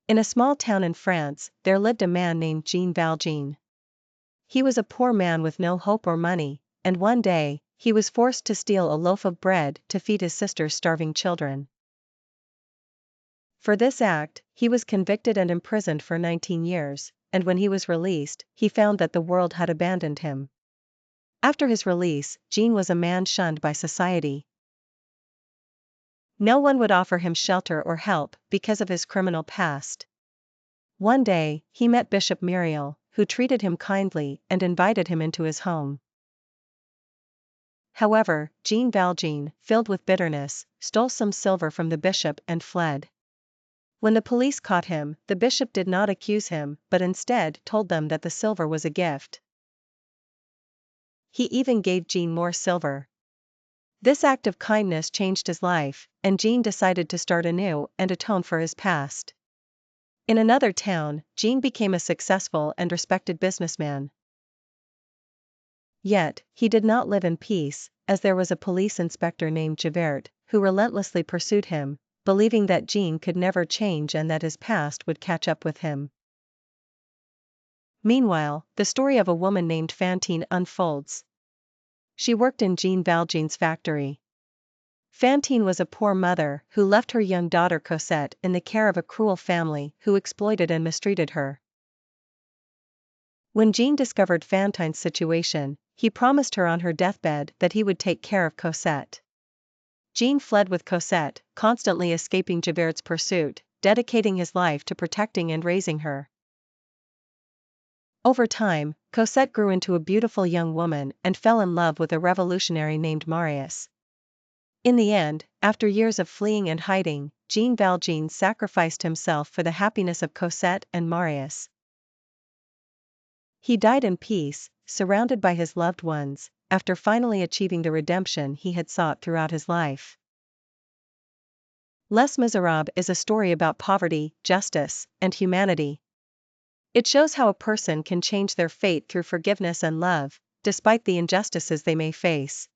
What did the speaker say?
In a small town in France, there lived a man named Jean Valjean. He was a poor man with no hope or money, and one day, he was forced to steal a loaf of bread to feed his sister's starving children. For this act, he was convicted and imprisoned for 19 years, and when he was released, he found that the world had abandoned him. After his release, Jean was a man shunned by society. No one would offer him shelter or help because of his criminal past. One day, he met Bishop Muriel, who treated him kindly and invited him into his home. However, Jean Valjean, filled with bitterness, stole some silver from the bishop and fled. When the police caught him, the bishop did not accuse him but instead told them that the silver was a gift. He even gave Jean more silver. This act of kindness changed his life, and Jean decided to start anew and atone for his past. In another town, Jean became a successful and respected businessman. Yet, he did not live in peace, as there was a police inspector named Javert, who relentlessly pursued him, believing that Jean could never change and that his past would catch up with him. Meanwhile, the story of a woman named Fantine unfolds. She worked in Jean Valjean's factory. Fantine was a poor mother who left her young daughter Cosette in the care of a cruel family who exploited and mistreated her. When Jean discovered Fantine's situation, he promised her on her deathbed that he would take care of Cosette. Jean fled with Cosette, constantly escaping Javert's pursuit, dedicating his life to protecting and raising her. Over time, Cosette grew into a beautiful young woman and fell in love with a revolutionary named Marius. In the end, after years of fleeing and hiding, Jean Valjean sacrificed himself for the happiness of Cosette and Marius. He died in peace, surrounded by his loved ones, after finally achieving the redemption he had sought throughout his life. Les Misérables is a story about poverty, justice, and humanity. It shows how a person can change their fate through forgiveness and love, despite the injustices they may face.